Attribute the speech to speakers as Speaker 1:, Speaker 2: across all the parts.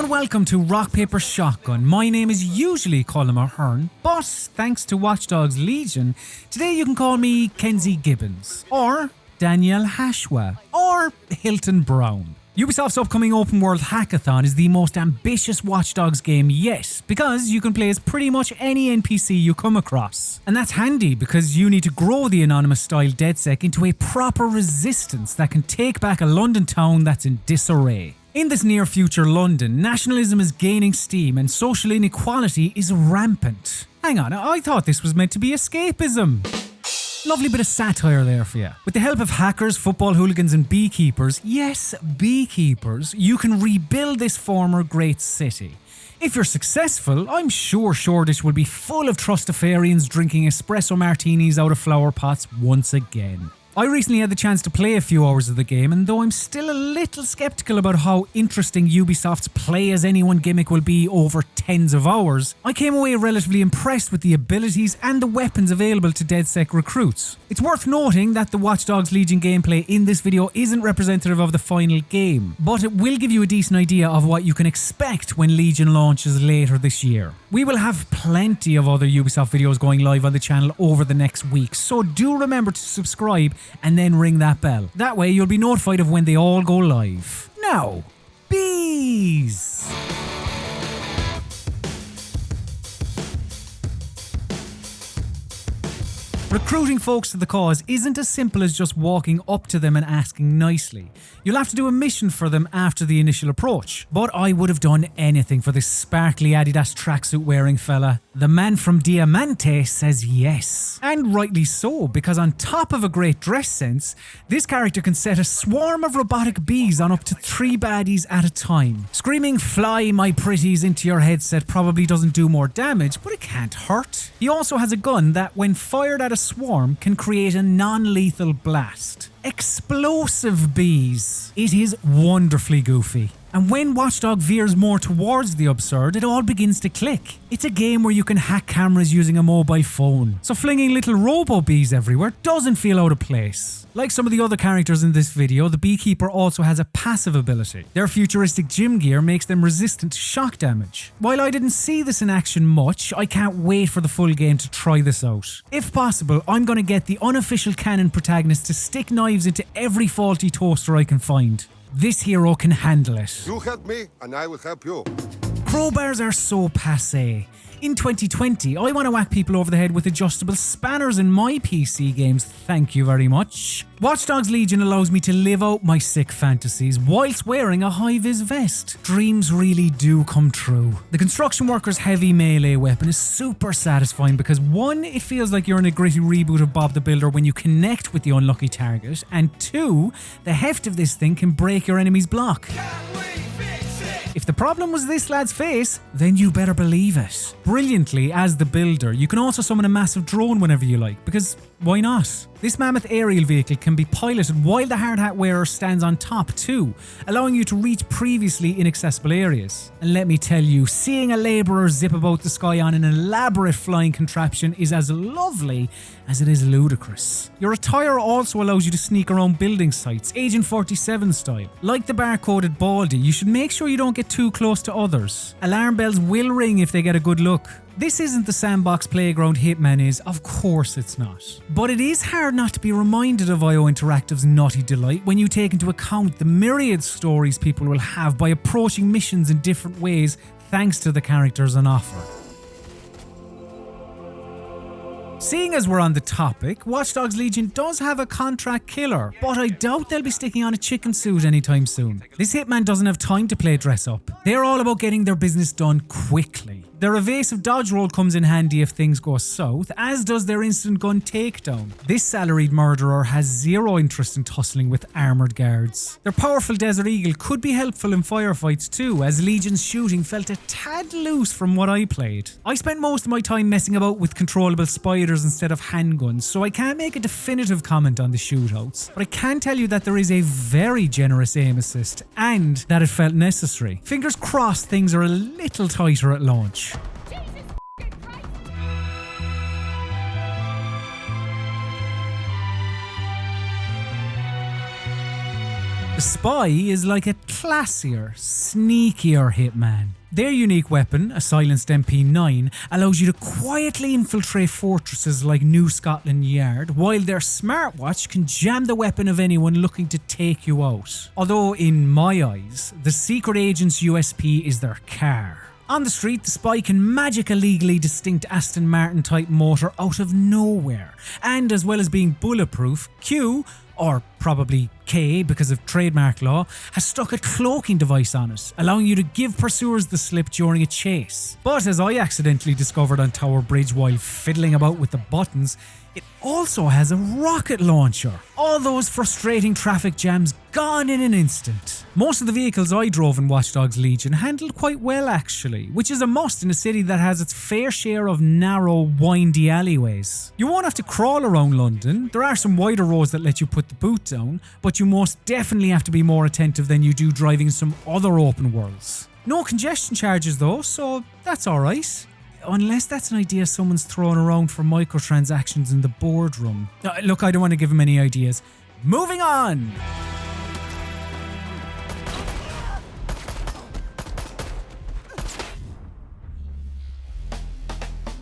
Speaker 1: and welcome to Rock Paper Shotgun. My name is usually Colm Ahern, but thanks to Watch Dogs Legion, today you can call me Kenzie Gibbons, or Danielle Hashwa, or Hilton Brown. Ubisoft's upcoming open world hackathon is the most ambitious Watch Dogs game yet, because you can play as pretty much any NPC you come across. And that's handy because you need to grow the anonymous style DedSec into a proper resistance that can take back a London town that's in disarray. In this near future London, nationalism is gaining steam and social inequality is rampant. Hang on, I thought this was meant to be escapism. Lovely bit of satire there for you. With the help of hackers, football hooligans and beekeepers, yes, beekeepers, you can rebuild this former great city. If you're successful, I'm sure Shoreditch will be full of trustafarians drinking espresso martinis out of flower pots once again. I recently had the chance to play a few hours of the game, and though I'm still a little skeptical about how interesting Ubisoft's play as anyone gimmick will be over tens of hours, I came away relatively impressed with the abilities and the weapons available to DedSec recruits. It's worth noting that the Watch Dogs Legion gameplay in this video isn't representative of the final game, but it will give you a decent idea of what you can expect when Legion launches later this year. We will have plenty of other Ubisoft videos going live on the channel over the next week, so do remember to subscribe and then ring that bell. That way you'll be notified of when they all go live. Now, bees! Recruiting folks to the cause isn't as simple as just walking up to them and asking nicely. You'll have to do a mission for them after the initial approach. But I would have done anything for this sparkly Adidas tracksuit wearing fella. The man from Diamante says yes. And rightly so, because on top of a great dress sense, this character can set a swarm of robotic bees on up to 3 baddies at a time. Screaming "fly my pretties" into your headset probably doesn't do more damage, but it can't hurt. He also has a gun that, when fired at a swarm, can create a non-lethal blast. Explosive bees. It is wonderfully goofy. And when Watchdog veers more towards the absurd, it all begins to click. It's a game where you can hack cameras using a mobile phone, so flinging little robo-bees everywhere doesn't feel out of place. Like some of the other characters in this video, the Beekeeper also has a passive ability. Their futuristic gym gear makes them resistant to shock damage. While I didn't see this in action much, I can't wait for the full game to try this out. If possible, I'm going to get the unofficial canon protagonist to stick knives into every faulty toaster I can find. This hero can handle it.
Speaker 2: You help me, and I will help you.
Speaker 1: Crowbars are so passé. In 2020, I want to whack people over the head with adjustable spanners in my PC games, thank you very much. Watch Dogs Legion allows me to live out my sick fantasies whilst wearing a high-vis vest. Dreams really do come true. The construction worker's heavy melee weapon is super satisfying because 1, it feels like you're in a gritty reboot of Bob the Builder when you connect with the unlucky target, and 2, the heft of this thing can break your enemy's block. If the problem was this lad's face, then you better believe it. Brilliantly, as the builder, you can also summon a massive drone whenever you like, because why not? This mammoth aerial vehicle can be piloted while the hard hat wearer stands on top too, allowing you to reach previously inaccessible areas. And let me tell you, seeing a labourer zip about the sky on an elaborate flying contraption is as lovely as it is ludicrous. Your attire also allows you to sneak around building sites, Agent 47 style. Like the barcoded baldy, you should make sure you don't get too close to others. Alarm bells will ring if they get a good look. This isn't the sandbox playground Hitman is, of course it's not. But it is hard not to be reminded of IO Interactive's naughty delight when you take into account the myriad stories people will have by approaching missions in different ways thanks to the characters on offer. Seeing as we're on the topic, Watch Dogs Legion does have a contract killer, but I doubt they'll be sticking on a chicken suit anytime soon. This Hitman doesn't have time to play dress up. They're all about getting their business done quickly. Their evasive dodge roll comes in handy if things go south, as does their instant gun takedown. This salaried murderer has zero interest in tussling with armoured guards. Their powerful Desert Eagle could be helpful in firefights too, as Legion's shooting felt a tad loose from what I played. I spent most of my time messing about with controllable spiders instead of handguns, so I can't make a definitive comment on the shootouts, but I can tell you that there is a very generous aim assist, and that it felt necessary. Fingers crossed things are a little tighter at launch. The Spy is like a classier, sneakier Hitman. Their unique weapon, a silenced MP9, allows you to quietly infiltrate fortresses like New Scotland Yard, while their smartwatch can jam the weapon of anyone looking to take you out. Although, in my eyes, the secret agent's USP is their car. On the street, the Spy can magic a legally distinct Aston Martin type motor out of nowhere. And as well as being bulletproof, Q, or probably K because of trademark law, has stuck a cloaking device on it, allowing you to give pursuers the slip during a chase. But as I accidentally discovered on Tower Bridge while fiddling about with the buttons, it also has a rocket launcher. All those frustrating traffic jams gone in an instant. Most of the vehicles I drove in Watch Dogs Legion handled quite well actually, which is a must in a city that has its fair share of narrow, windy alleyways. You won't have to crawl around London. There are some wider roads that let you put the boot down, but you most definitely have to be more attentive than you do driving some other open worlds. No congestion charges though, so that's alright. Unless that's an idea someone's throwing around for microtransactions in the boardroom. Look, I don't want to give him any ideas. Moving on!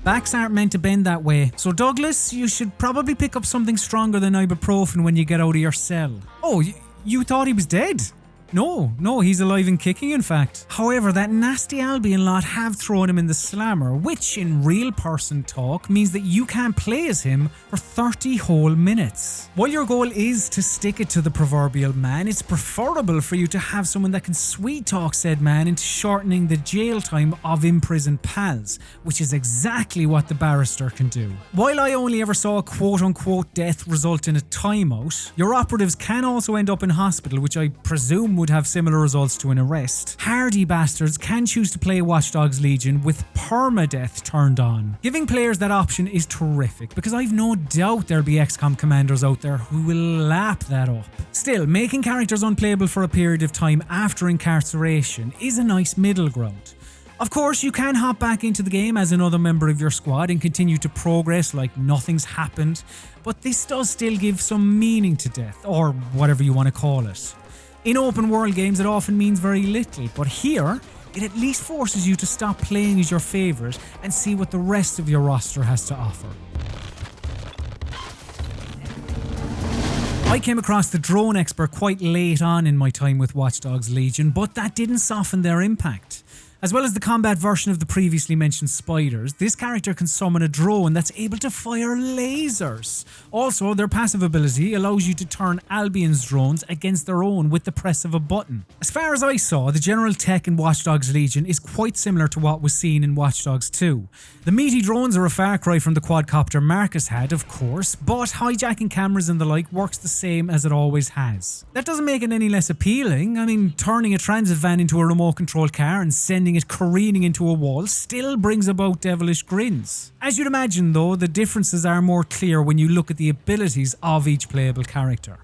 Speaker 1: Backs aren't meant to bend that way, so Douglas, you should probably pick up something stronger than ibuprofen when you get out of your cell. Oh, you thought he was dead? No, he's alive and kicking in fact. However, that nasty Albion lot have thrown him in the slammer, which in real person talk means that you can't play as him for 30 whole minutes. While your goal is to stick it to the proverbial man, it's preferable for you to have someone that can sweet talk said man into shortening the jail time of imprisoned pals, which is exactly what the Barrister can do. While I only ever saw a quote unquote death result in a timeout, your operatives can also end up in hospital, which I presume would have similar results to an arrest. Hardy bastards can choose to play Watch Dogs Legion with permadeath turned on. Giving players that option is terrific because I've no doubt there'll be XCOM commanders out there who will lap that up. Still, making characters unplayable for a period of time after incarceration is a nice middle ground. Of course, you can hop back into the game as another member of your squad and continue to progress like nothing's happened, but this does still give some meaning to death, or whatever you want to call it. In open world games it often means very little, but here it at least forces you to stop playing as your favourite and see what the rest of your roster has to offer. I came across the drone expert quite late on in my time with Watch Dogs Legion, but that didn't soften their impact. As well as the combat version of the previously mentioned spiders, this character can summon a drone that's able to fire lasers. Also, their passive ability allows you to turn Albion's drones against their own with the press of a button. As far as I saw, the general tech in Watch Dogs Legion is quite similar to what was seen in Watch Dogs 2. The meaty drones are a far cry from the quadcopter Marcus had, of course, but hijacking cameras and the like works the same as it always has. That doesn't make it any less appealing. I mean, turning a transit van into a remote control car and sending it careening into a wall still brings about devilish grins. As you'd imagine though, the differences are more clear when you look at the abilities of each playable character.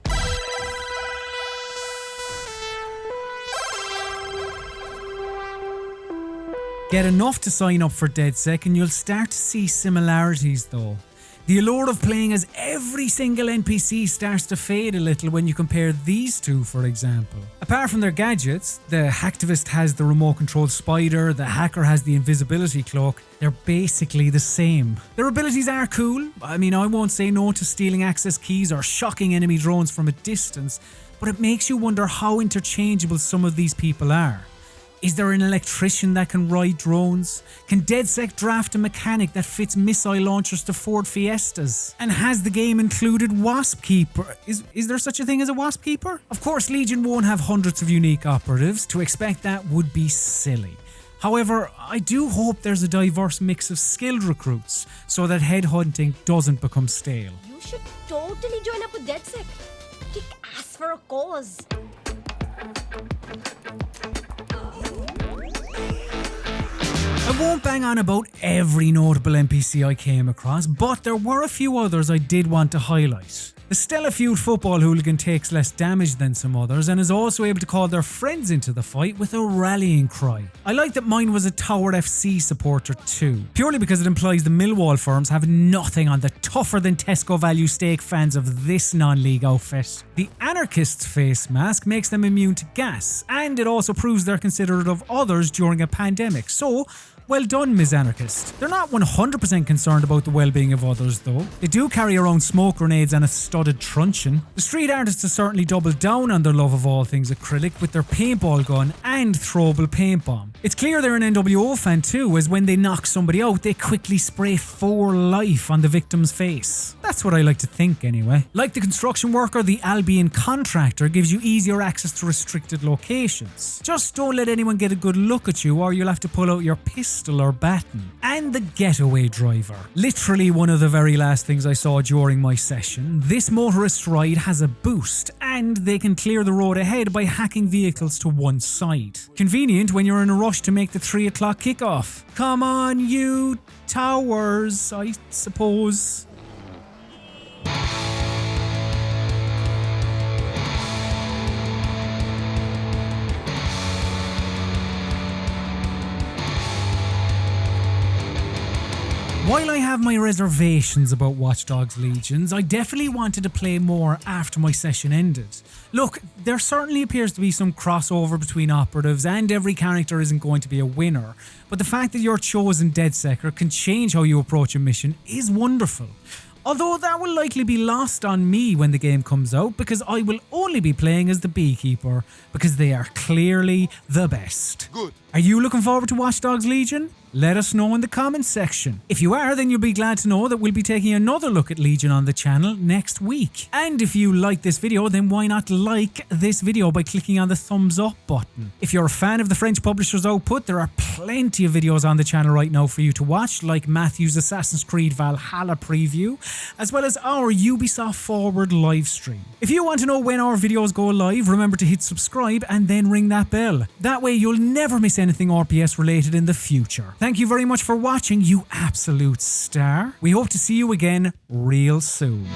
Speaker 1: Get enough to sign up for DedSec and you'll start to see similarities though. The allure of playing as every single NPC starts to fade a little when you compare these two, for example. Apart from their gadgets, the Hacktivist has the remote control spider, the hacker has the invisibility cloak, they're basically the same. Their abilities are cool. I mean, I won't say no to stealing access keys or shocking enemy drones from a distance, but it makes you wonder how interchangeable some of these people are. Is there an electrician that can ride drones? Can DedSec draft a mechanic that fits missile launchers to Ford Fiestas? And has the game included Wasp Keeper? Is there such a thing as a Wasp Keeper? Of course, Legion won't have hundreds of unique operatives. To expect that would be silly. However, I do hope there's a diverse mix of skilled recruits so that headhunting doesn't become stale.
Speaker 3: You should totally join up with DedSec. Kick ass for a cause.
Speaker 1: I won't bang on about every notable NPC I came across, but there were a few others I did want to highlight. The Stellarfield football hooligan takes less damage than some others and is also able to call their friends into the fight with a rallying cry. I like that mine was a Tower FC supporter too, purely because it implies the Millwall firms have nothing on the tougher than Tesco value steak fans of this non-league outfit. The Anarchist's face mask makes them immune to gas, and it also proves they're considerate of others during a pandemic, so well done, Ms. Anarchist. They're not 100% concerned about the well-being of others, though. They do carry around smoke grenades and a studded truncheon. The street artists have certainly doubled down on their love of all things acrylic with their paintball gun and throwable paint bomb. It's clear they're an NWO fan too, as when they knock somebody out, they quickly spray 4 life on the victim's face. That's what I like to think anyway. Like the construction worker, the Albion Contractor gives you easier access to restricted locations. Just don't let anyone get a good look at you or you'll have to pull out your pistol or baton. And the Getaway driver. Literally one of the very last things I saw during my session. This motorist ride has a boost and they can clear the road ahead by hacking vehicles to one side. Convenient when you're in a rush to make the 3 o'clock kickoff. Come on, you towers, I suppose. While I have my reservations about Watch Dogs Legions, I definitely wanted to play more after my session ended. Look, there certainly appears to be some crossover between operatives and every character isn't going to be a winner, but the fact that your chosen DedSecer can change how you approach a mission is wonderful. Although that will likely be lost on me when the game comes out because I will only be playing as the Beekeeper because they are clearly the best.
Speaker 2: Good.
Speaker 1: Are you looking forward to Watch Dogs Legion? Let us know in the comments section. If you are, then you'll be glad to know that we'll be taking another look at Legion on the channel next week. And if you like this video, then why not like this video by clicking on the thumbs up button. If you're a fan of the French publisher's output, there are plenty of videos on the channel right now for you to watch, like Matthew's Assassin's Creed Valhalla preview, as well as our Ubisoft Forward live stream. If you want to know when our videos go live, remember to hit subscribe and then ring that bell. That way you'll never miss anything RPS related in the future. Thank you very much for watching, you absolute star. We hope to see you again real soon.